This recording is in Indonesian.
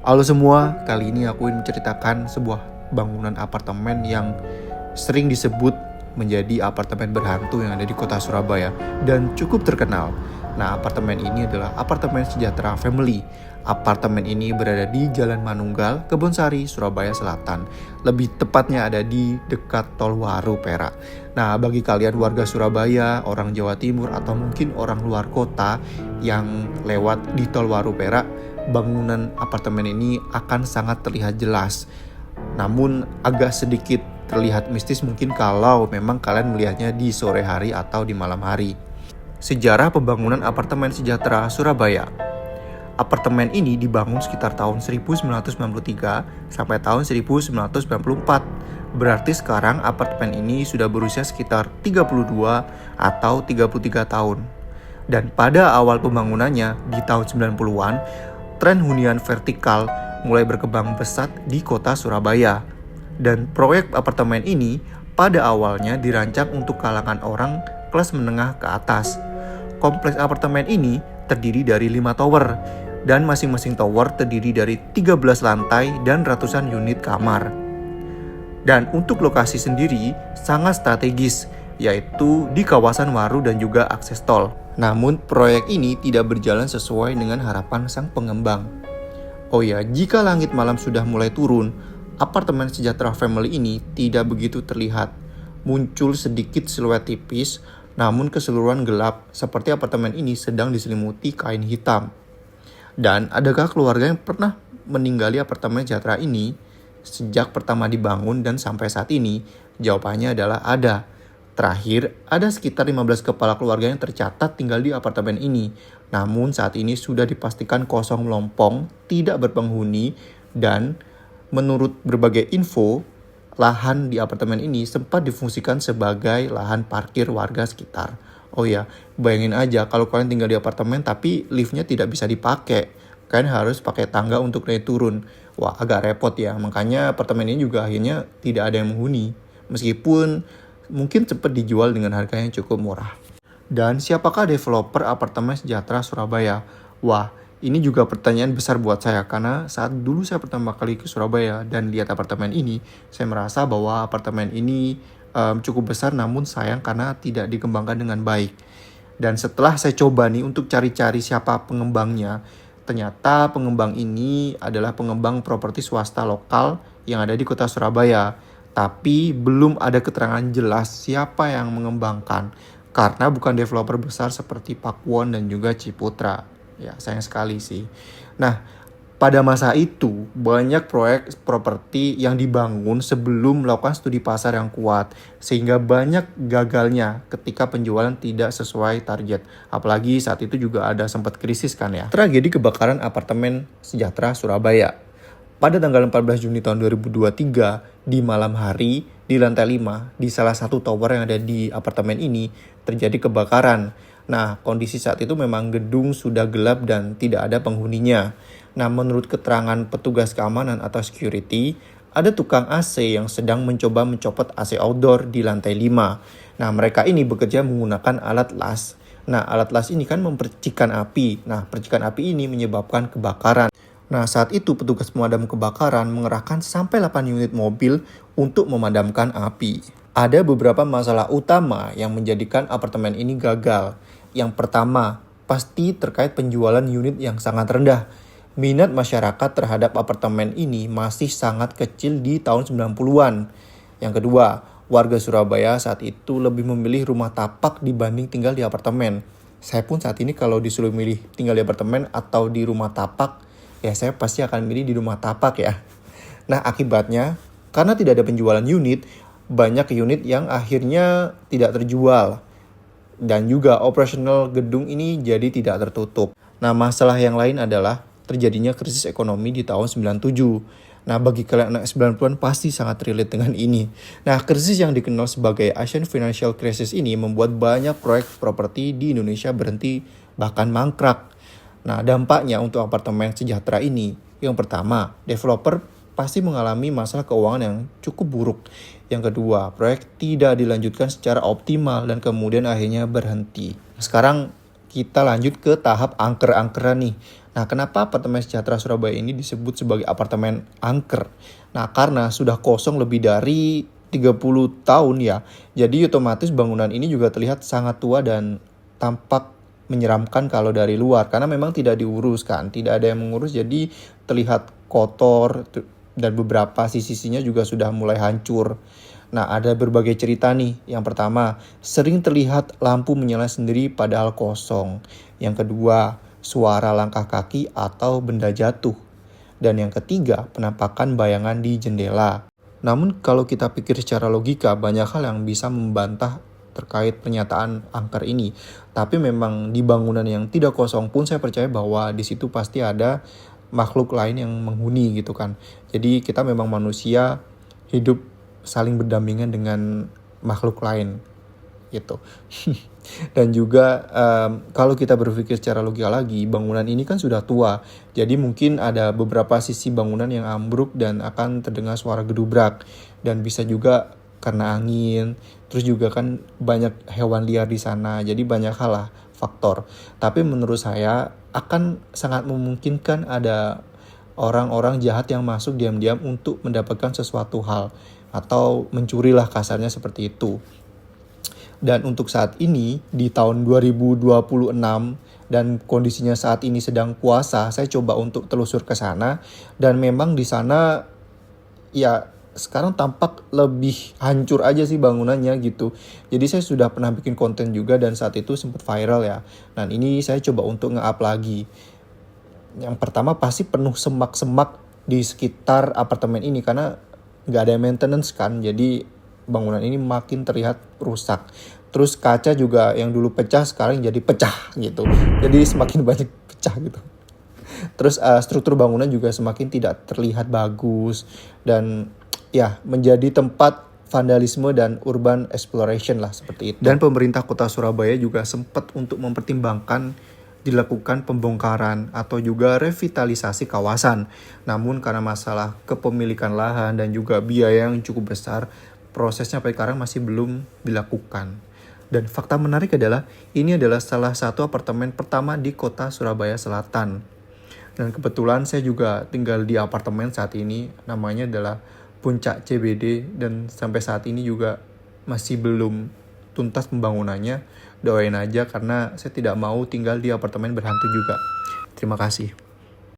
Halo semua, kali ini aku ingin menceritakan sebuah bangunan apartemen yang sering disebut menjadi apartemen berhantu yang ada di kota Surabaya dan cukup terkenal. Nah, apartemen ini adalah apartemen Sejahtera Family. Apartemen ini berada di Jalan Manunggal, Kebonsari, Surabaya Selatan. Lebih tepatnya ada di dekat Tol Waru, Perak. Nah, bagi kalian warga Surabaya, orang Jawa Timur, atau mungkin orang luar kota yang lewat di Tol Waru, Perak, bangunan apartemen ini akan sangat terlihat jelas. Namun agak sedikit terlihat mistis mungkin kalau memang kalian melihatnya di sore hari atau di malam hari. Sejarah pembangunan apartemen Sejahtera Surabaya. Apartemen ini dibangun sekitar tahun 1993 sampai tahun 1994. Berarti sekarang apartemen ini sudah berusia sekitar 32 atau 33 tahun. Dan pada awal pembangunannya di tahun 90-an, tren hunian vertikal mulai berkembang pesat di kota Surabaya. Dan proyek apartemen ini pada awalnya dirancang untuk kalangan orang kelas menengah ke atas. Kompleks apartemen ini terdiri dari 5 tower, dan masing-masing tower terdiri dari 13 lantai dan ratusan unit kamar. Dan untuk lokasi sendiri sangat strategis, yaitu di kawasan Waru dan juga akses tol. Namun proyek ini tidak berjalan sesuai dengan harapan sang pengembang. Oh ya, jika langit malam sudah mulai turun, apartemen Sejahtera Family ini tidak begitu terlihat. Muncul sedikit siluet tipis, namun keseluruhan gelap, seperti apartemen ini sedang diselimuti kain hitam. Dan adakah keluarga yang pernah meninggali apartemen Sejahtera ini sejak pertama dibangun dan sampai saat ini? Jawabannya adalah ada. Terakhir, ada sekitar 15 kepala keluarga yang tercatat tinggal di apartemen ini. Namun saat ini sudah dipastikan kosong melompong, tidak berpenghuni, dan menurut berbagai info, lahan di apartemen ini sempat difungsikan sebagai lahan parkir warga sekitar. Oh ya, bayangin aja kalau kalian tinggal di apartemen tapi liftnya tidak bisa dipakai. Kalian harus pakai tangga untuk naik turun. Wah, agak repot ya. Makanya apartemen ini juga akhirnya tidak ada yang menghuni. Meskipun mungkin cepat dijual dengan harga yang cukup murah. Dan siapakah developer apartemen Sejahtera Surabaya? Wah, ini juga pertanyaan besar buat saya karena saat dulu saya pertama kali ke Surabaya dan lihat apartemen ini, saya merasa bahwa apartemen ini cukup besar namun sayang karena tidak dikembangkan dengan baik. Dan setelah saya coba nih untuk cari-cari siapa pengembangnya, ternyata pengembang ini adalah pengembang properti swasta lokal yang ada di kota Surabaya. Tapi belum ada keterangan jelas siapa yang mengembangkan karena bukan developer besar seperti Pakuwon dan juga Ciputra. Ya, sayang sekali sih. Nah, pada masa itu banyak proyek properti yang dibangun sebelum melakukan studi pasar yang kuat sehingga banyak gagalnya ketika penjualan tidak sesuai target. Apalagi saat itu juga ada sempat krisis kan ya. Tragedi kebakaran apartemen Sejahtera Surabaya. Pada tanggal 14 Juni tahun 2023, di malam hari, di lantai 5, di salah satu tower yang ada di apartemen ini, terjadi kebakaran. Nah, kondisi saat itu memang gedung sudah gelap dan tidak ada penghuninya. Nah, menurut keterangan petugas keamanan atau security, ada tukang AC yang sedang mencoba mencopot AC outdoor di lantai 5. Nah, mereka ini bekerja menggunakan alat las. Nah, alat las ini kan mempercikan api. Nah, percikan api ini menyebabkan kebakaran. Nah, saat itu petugas pemadam kebakaran mengerahkan sampai 8 unit mobil untuk memadamkan api. Ada beberapa masalah utama yang menjadikan apartemen ini gagal. Yang pertama, pasti terkait penjualan unit yang sangat rendah. Minat masyarakat terhadap apartemen ini masih sangat kecil di tahun 90-an. Yang kedua, warga Surabaya saat itu lebih memilih rumah tapak dibanding tinggal di apartemen. Saya pun saat ini kalau disuruh milih tinggal di apartemen atau di rumah tapak, ya saya pasti akan milih di rumah tapak ya. Nah, akibatnya karena tidak ada penjualan unit, banyak unit yang akhirnya tidak terjual. Dan juga operasional gedung ini jadi tidak tertutup. Nah, masalah yang lain adalah terjadinya krisis ekonomi di tahun 97. Nah, bagi kalian anak 90-an pasti sangat relate dengan ini. Nah, krisis yang dikenal sebagai Asian Financial Crisis ini membuat banyak proyek properti di Indonesia berhenti bahkan mangkrak. Nah, dampaknya untuk apartemen Sejahtera ini, yang pertama, developer pasti mengalami masalah keuangan yang cukup buruk. Yang kedua, proyek tidak dilanjutkan secara optimal dan kemudian akhirnya berhenti. Sekarang kita lanjut ke tahap angker-angkeran nih. Nah, kenapa apartemen Sejahtera Surabaya ini disebut sebagai apartemen angker? Nah, karena sudah kosong lebih dari 30 tahun ya. Jadi otomatis bangunan ini juga terlihat sangat tua dan tampak menyeramkan kalau dari luar. Karena memang tidak diurus kan, tidak ada yang mengurus jadi terlihat kotor dan beberapa sisi-sisinya juga sudah mulai hancur. Nah, ada berbagai cerita nih. Yang pertama, sering terlihat lampu menyala sendiri padahal kosong. Yang kedua, suara langkah kaki atau benda jatuh. Dan yang ketiga, penampakan bayangan di jendela. Namun kalau kita pikir secara logika, banyak hal yang bisa membantah terkait pernyataan angker ini. Tapi memang di bangunan yang tidak kosong pun saya percaya bahwa di situ pasti ada makhluk lain yang menghuni gitu kan. Jadi kita memang manusia hidup saling berdampingan dengan makhluk lain gitu. Dan juga kalau kita berpikir secara logika lagi, bangunan ini kan sudah tua. Jadi mungkin ada beberapa sisi bangunan yang ambruk dan akan terdengar suara gedubrak. Dan bisa juga karena angin. Terus juga kan banyak hewan liar di sana. Jadi banyak hal lah faktor. Tapi menurut saya akan sangat memungkinkan ada orang-orang jahat yang masuk diam-diam untuk mendapatkan sesuatu hal. Atau mencurilah kasarnya seperti itu. Dan untuk saat ini di tahun 2026 dan kondisinya saat ini sedang puasa, saya coba untuk telusur ke sana dan memang di sana ya sekarang tampak lebih hancur aja sih bangunannya gitu. Jadi saya sudah pernah bikin konten juga dan saat itu sempat viral ya. Dan ini saya coba untuk nge-up lagi. Yang pertama pasti penuh semak-semak di sekitar apartemen ini karena nggak ada maintenance kan. Jadi bangunan ini makin terlihat rusak. Terus kaca juga yang dulu pecah sekarang jadi pecah gitu. Jadi semakin banyak pecah gitu. Terus struktur bangunan juga semakin tidak terlihat bagus dan ya menjadi tempat vandalisme dan urban exploration lah seperti itu. Dan pemerintah kota Surabaya juga sempat untuk mempertimbangkan dilakukan pembongkaran atau juga revitalisasi kawasan. Namun karena masalah kepemilikan lahan dan juga biaya yang cukup besar, prosesnya sampai sekarang masih belum dilakukan. Dan fakta menarik adalah ini adalah salah satu apartemen pertama di kota Surabaya Selatan. Dan kebetulan saya juga tinggal di apartemen saat ini, namanya adalah Puncak CBD dan sampai saat ini juga masih belum tuntas pembangunannya. Doain aja karena saya tidak mau tinggal di apartemen berhantu juga. Terima kasih.